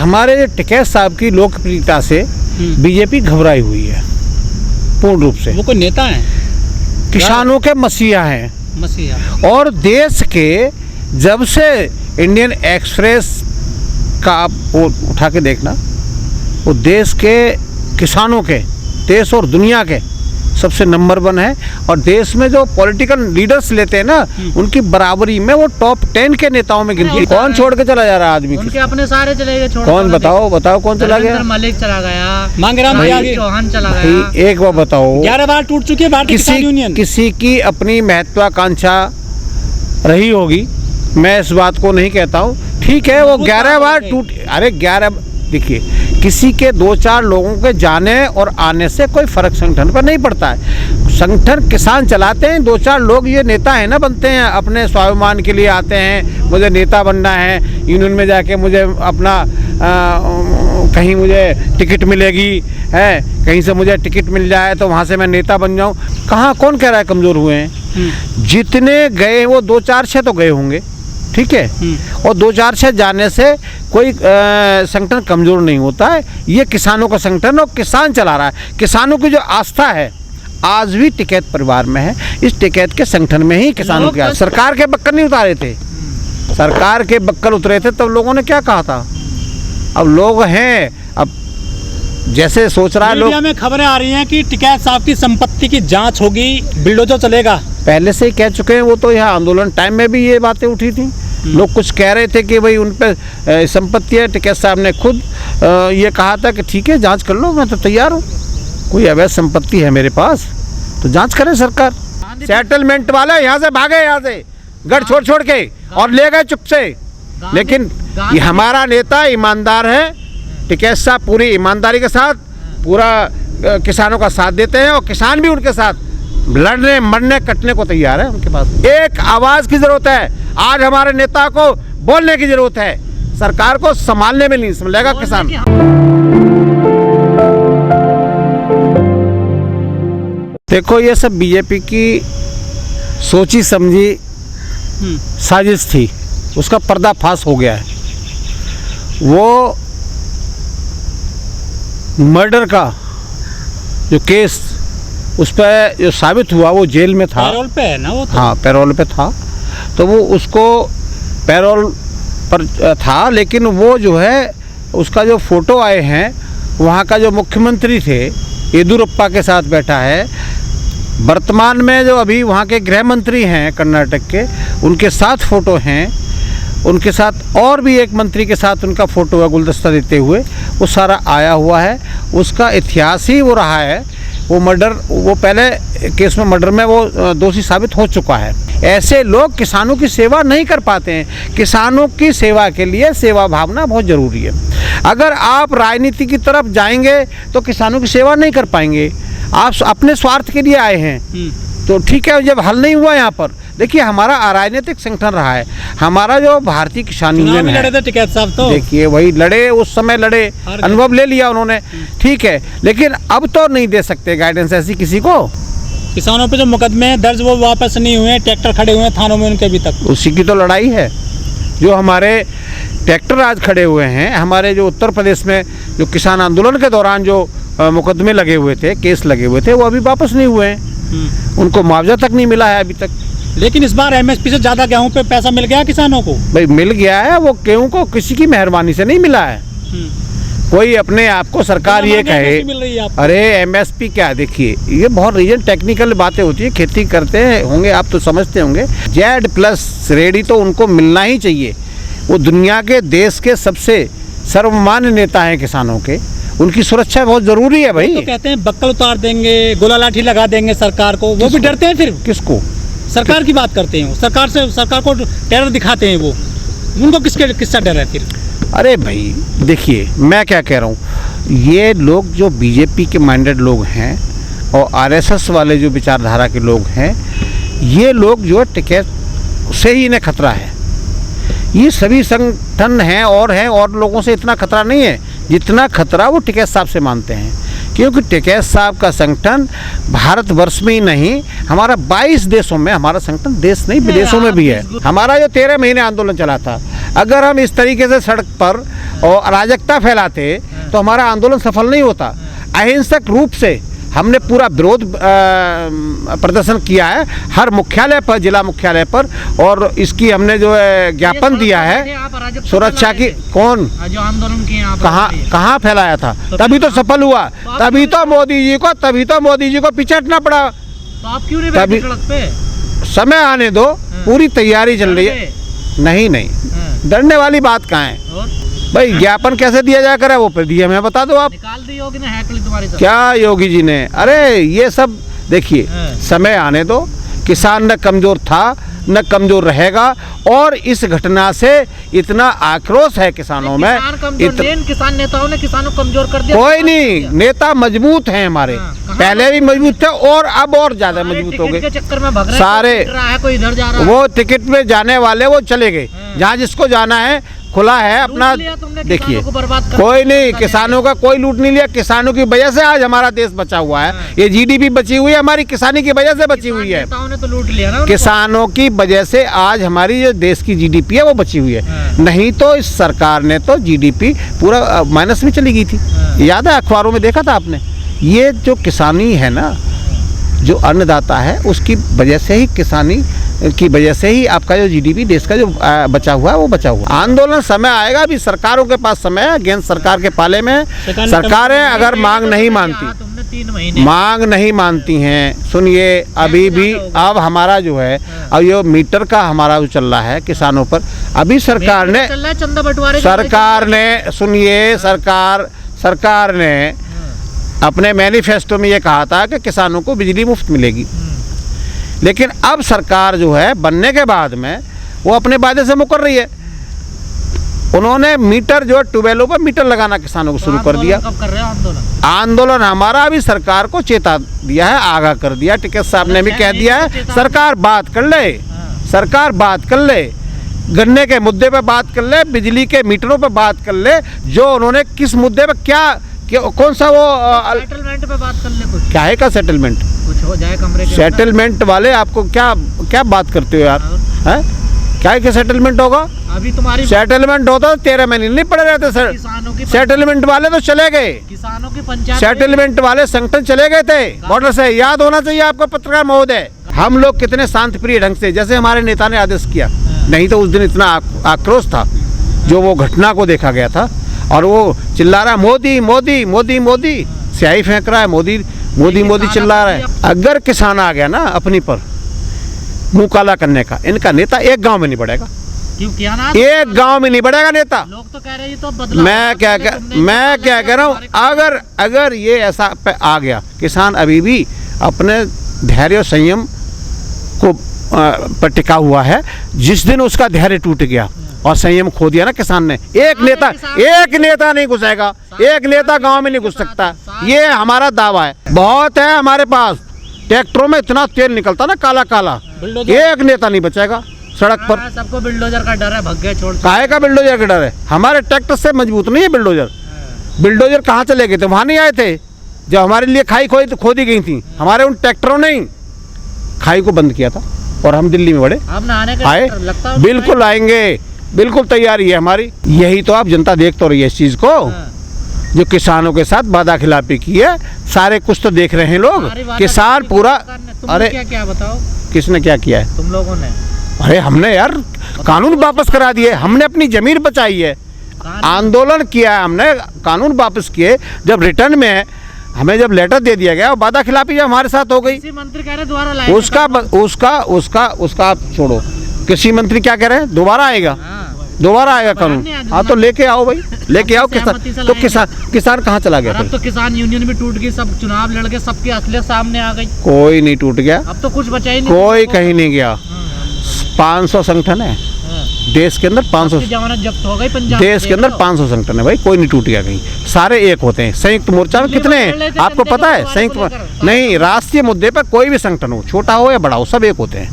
हमारे टिकैत साहब की लोकप्रियता से बीजेपी घबराई हुई है पूर्ण रूप से। वो कोई नेता है? किसानों के मसीहा हैं। मसीहा। और देश के जब से इंडियन एक्सप्रेस का आप वो उठा के देखना, वो देश के किसानों के, देश और दुनिया के सबसे नंबर 1 है। और देश में जो पॉलिटिकल लीडर्स लेते हैं ना, उनकी बराबरी में वो टॉप 10 के नेताओं में गिनती है। कौन छोड़ के चला जा रहा है आदमी? उनके अपने सारे चले गए। कौन? बताओ कौन चला गया? मलिक चला गया, मांगेराम चौहान चला गया। एक बार बताओ, 11 बार टूट चुकी है भारतीय किसान यूनियन। किसी की अपनी महत्वाकांक्षा रही होगी, मैं इस बात को नहीं कहता हूँ, ठीक है। वो 11 बार टूट, अरे 11, देखिए किसी के 2-4 लोगों के जाने और आने से कोई फर्क संगठन पर नहीं पड़ता है। संगठन किसान चलाते हैं, 2-4 लोग ये नेता है ना बनते हैं, अपने स्वाभिमान के लिए आते हैं, मुझे नेता बनना है, यूनियन में जाके मुझे अपना कहीं मुझे टिकट मिलेगी है, कहीं से मुझे टिकट मिल जाए तो वहाँ से मैं नेता बन जाऊँ। कहाँ, कौन कह रहा है कमज़ोर हुए हैं? जितने गए वो 2-4-6 तो गए होंगे, ठीक है। और 2-4-6 जाने से कोई संगठन कमज़ोर नहीं होता है। ये किसानों का संगठन और किसान चला रहा है। किसानों की जो आस्था है आज भी टिकैत परिवार में है। इस टिकैत के संगठन में ही किसानों की सरकार के बक्कल नहीं उतारे थे, सरकार के बक्कल उतरे थे तब लोगों ने क्या कहा था। अब लोग हैं, अब जैसे सोच रहा है लोग, में खबरें आ रही हैं कि टिकैत साहब की संपत्ति की जांच होगी, बिल्डोजर चलेगा। पहले से ही कह चुके हैं वो तो, यहाँ आंदोलन टाइम में भी ये बातें उठी थी। लोग कुछ कह रहे थे कि भाई उन पर संपत्ति है। टिकैत साहब ने खुद ये कहा था कि ठीक है जांच कर लो, मैं तो तैयार हूँ, कोई अवैध संपत्ति है मेरे पास तो जांच करे सरकार। सेटलमेंट वाले यहाँ से भागे, यहाँ से गढ़ छोड़ के और ले गए चुप से। लेकिन ये हमारा नेता ईमानदार है, टिकैत साहब पूरी ईमानदारी के साथ पूरा किसानों का साथ देते हैं और किसान भी उनके साथ लड़ने मरने कटने को तैयार है। उनके पास एक आवाज़ की ज़रूरत है। आज हमारे नेता को बोलने की ज़रूरत है, सरकार को संभालने में नहीं संभलेगा किसान। देखो ये सब बीजेपी की सोची समझी साजिश थी, उसका पर्दाफाश हो गया है। वो मर्डर का जो केस उस पर जो साबित हुआ, वो जेल में था, पैरोल पे है ना वो तो। हाँ पैरोल पे था, तो वो उसको पैरोल पर था। लेकिन वो जो है उसका जो फ़ोटो आए हैं, वहाँ का जो मुख्यमंत्री थे येदियुरप्पा के साथ बैठा है। वर्तमान में जो अभी वहाँ के गृह मंत्री हैं कर्नाटक के, उनके साथ फ़ोटो हैं। उनके साथ और भी एक मंत्री के साथ उनका फ़ोटो है गुलदस्ता देते हुए, वो सारा आया हुआ है। उसका इतिहास ही वो रहा है। वो मर्डर, वो पहले केस में मर्डर में वो दोषी साबित हो चुका है। ऐसे लोग किसानों की सेवा नहीं कर पाते हैं। किसानों की सेवा के लिए सेवा भावना बहुत ज़रूरी है। अगर आप राजनीति की तरफ जाएंगे तो किसानों की सेवा नहीं कर पाएंगे। आप अपने स्वार्थ के लिए आए हैं तो ठीक है, जब हल नहीं हुआ यहाँ पर, देखिए हमारा अराजनीतिक संगठन रहा है। हमारा जो भारतीय किसान यूनियन है, लड़े थे टिकैत साहब तो, देखिए वही लड़े, उस समय लड़े, अनुभव ले लिया उन्होंने, ठीक है। लेकिन अब तो नहीं दे सकते गाइडेंस ऐसी किसी को। किसानों पे जो मुकदमे दर्ज वो वापस नहीं हुए, ट्रैक्टर खड़े हुए हैं थानों में उनके अभी तक। उसी की तो लड़ाई है। जो हमारे ट्रैक्टर आज खड़े हुए हैं, हमारे जो उत्तर प्रदेश में जो किसान आंदोलन के दौरान जो मुकदमे लगे हुए थे, केस लगे हुए थे, वो अभी वापस नहीं हुए हैं। उनको मुआवजा तक नहीं मिला है अभी तक। लेकिन इस बार एमएसपी से ज़्यादा गेहूं पे पैसा मिल गया किसानों को। भाई मिल गया है, वो गेहूं को किसी की मेहरबानी से नहीं मिला है। कोई अपने आप को सरकार ये कहे, अरे एमएसपी क्या, देखिए ये बहुत रीजन टेक्निकल बातें होती है, खेती करते होंगे आप तो समझते होंगे। Z+ रेडी तो उनको मिलना ही चाहिए। वो दुनिया के देश के सबसे सर्वमान्य नेता हैं किसानों के, उनकी सुरक्षा बहुत जरूरी है भाई। तो कहते हैं बक्कल उतार देंगे, गोला लाठी लगा देंगे सरकार को, वो भी डरते हैं। फिर किसको? सरकार की बात करते हैं, सरकार को टेरर दिखाते हैं वो, उनको किसका डर है फिर? अरे भाई देखिए मैं क्या कह रहा हूँ, ये लोग जो बीजेपी के माइंडेड लोग हैं और आरएसएस वाले जो विचारधारा के लोग हैं, ये लोग जो टिकैत से ही इन्हें खतरा है। ये सभी संगठन हैं और लोगों से इतना खतरा नहीं है जितना खतरा वो टिकैत साहब से मानते हैं। क्योंकि टिकैत साहब का संगठन भारतवर्ष में ही नहीं, हमारा 22 देशों में, हमारा संगठन देश नहीं विदेशों में भी है। हमारा जो 13 महीने आंदोलन चला था, अगर हम इस तरीके से सड़क पर और अराजकता फैलाते तो हमारा आंदोलन सफल नहीं होता। अहिंसक रूप से हमने पूरा विरोध प्रदर्शन किया है हर मुख्यालय पर, जिला मुख्यालय पर, और इसकी हमने जो है ज्ञापन दिया है सुरक्षा की। कौन जो आंदोलन किए कहाँ फैलाया था? तभी तो सफल हुआ, तभी तो मोदी जी को पीछे हटना पड़ा। तो आप क्यों नहीं बैठे सड़क पे? समय आने दो, पूरी तैयारी चल रही है। नहीं, डरने वाली बात कहाँ है भाई? ज्ञापन कैसे दिया जाया करे, वो पर दिया मैं बता दो आप। निकाल दी योगी ने हैक ली तुम्हारी सब। क्या योगी जी ने? अरे ये सब देखिए, समय आने दो। किसान न कमजोर था न कमजोर रहेगा, और इस घटना से इतना आक्रोश है किसानों में। किसान नेताओं ने किसानों को कमजोर कर दिया। कोई नहीं, नेता मजबूत हैं हमारे, पहले भी मजबूत थे और अब और ज्यादा मजबूत हो गए। चक्कर में भग रहे सारे कोई इधर जा रहा है। वो टिकट में जाने वाले वो चले गए, जहाँ जिसको जाना है खुला है अपना। देखिए कोई नहीं, किसानों का कोई लूट नहीं लिया। किसानों की वजह से आज हमारा देश बचा हुआ है। ये जीडीपी बची हुई है हमारी, किसानी की वजह से बची हुई है। तो लूट लिया ना, किसानों की वजह से आज हमारी जो देश की जीडीपी है वो बची हुई है। नहीं तो इस सरकार ने तो जीडीपी पूरा माइनस में चली गई थी। याद है, अखबारों में देखा था आपने। ये जो किसानी है ना, जो अन्नदाता है, उसकी वजह से ही, किसानी की वजह से ही आपका जो जीडीपी देश का जो बचा हुआ है वो बचा हुआ। आंदोलन समय आएगा, अभी सरकारों के पास समय है, गेंद सरकार के पाले में। सरकारें अगर मांग नहीं मानती हैं, सुनिए अभी भी, अब हमारा जो है, अब ये मीटर का हमारा जो चल रहा है किसानों पर, अभी सरकार ने सुनिए, सरकार ने अपने मैनिफेस्टो में ये कहा था कि किसानों को बिजली मुफ्त मिलेगी। लेकिन अब सरकार जो है बनने के बाद में वो अपने वादे से मुकर रही है। उन्होंने मीटर जो है, ट्यूबवेलों पर मीटर लगाना किसानों को शुरू कर दिया। कब कर रहे हो आंदोलन हमारा अभी सरकार को चेता दिया है, आगाह कर दिया। टिकैत साहब ने भी कह दिया है सरकार बात कर ले, गन्ने के मुद्दे पे बात कर ले, बिजली के मीटरों पे बात कर ले। जो उन्होंने किस मुद्दे पे कौन सा वो सेटलमेंट पे बात कर ले। कुछ क्या है का सेटलमेंट? कुछ हो जाए कमरे के सेटलमेंट वाले आपको क्या बात करते हो यार? हैं? क्या है कि सेटलमेंट होगा? अभी तुम्हारी सेटलमेंट होता तो 13 महीने नहीं पड़े रहते सर। सेटलमेंट वाले तो चले गए, किसानों की पंचायत, सेटलमेंट वाले संगठन चले गए थे बॉर्डर से। याद होना चाहिए आपको पत्रकार महोदय। हम लोग कितने शांतिप्रिय ढंग से, जैसे हमारे नेता ने आदेश किया, नहीं तो उस दिन इतना आक्रोश था जो वो घटना को देखा गया था। और वो चिल्ला रहा है मोदी मोदी मोदी मोदी, स्याही फेंक रहा है, मोदी मोदी मोदी चिल्ला रहा है। अगर किसान आ गया ना अपनी पर मुंह काला करने का, इनका नेता एक गांव में नहीं बढ़ेगा। क्यों किया ना? एक गांव में नहीं बढ़ेगा नेता। लोग तो कह रहे हैं तो बदला। मैं क्या कह रहा हूँ, अगर ये ऐसा आ गया, किसान अभी भी अपने धैर्य और संयम को पर टिका हुआ है। जिस दिन उसका धैर्य टूट गया और संयम खो दिया ना किसान ने, एक नेता नहीं घुसेगा, एक नेता गांव में नहीं घुस सकता। ये हमारा दावा है। बहुत है हमारे पास, ट्रैक्टरों में इतना तेल निकलता ना काला काला, एक नेता नहीं बचेगा सड़क पर। सबको बिल्डोजर का डर है, भग गए छोड़। काहे का बिल्डोजर का डर है? हमारे ट्रैक्टर से मजबूत नहीं है बिल्डोजर। बिल्डोजर कहाँ चले गए थे? वहाँ नहीं आए थे जब हमारे लिए खाई खोदी गई थी। हमारे उन ट्रैक्टरों ने खाई को बंद किया था और हम दिल्ली में बढ़े। आए, बिल्कुल आएंगे, बिल्कुल तैयारी है हमारी। यही तो आप जनता देख तो रही है इस चीज को, जो किसानों के साथ वादा खिलाफी की है। सारे कुछ तो देख रहे हैं लोग, किसान पूरा। अरे क्या बताओ, किसने क्या किया है? तुम लोगों ने। अरे हमने यार कानून वापस करा दिए, हमने अपनी जमीन बचाई है, आंदोलन किया है हमने, कानून वापस किए। जब रिटर्न में हमें जब लेटर दे दिया गया, वादा खिलाफी जब हमारे साथ हो गई, मंत्री कह रहे दोबारा लाएंगे। उसका आप छोड़ो, कृषि मंत्री क्या कह रहे हैं? दोबारा आएगा कानून। हाँ तो लेके आओ भाई, लेके आओ। किसान कहाँ चला गया? अब तो किसान यूनियन भी टूट गई, सब चुनाव लड़ गए, सबकी असलियत सामने आ गई। कोई नहीं टूट गया, अब तो कुछ बचा ही नहीं, कोई कहीं नहीं गया। 500 संगठन है देश के अंदर, 500 जमानत जब्त हो गई पंजाब देश के अंदर 500 संगठन है भाई, कोई नहीं टूट गया कहीं। सारे एक होते हैं। संयुक्त मोर्चा में कितने हैं आपको पता है? संयुक्त नहीं, राष्ट्रीय मुद्दे पर कोई भी संगठन हो, छोटा हो या बड़ा हो, सब एक होते हैं।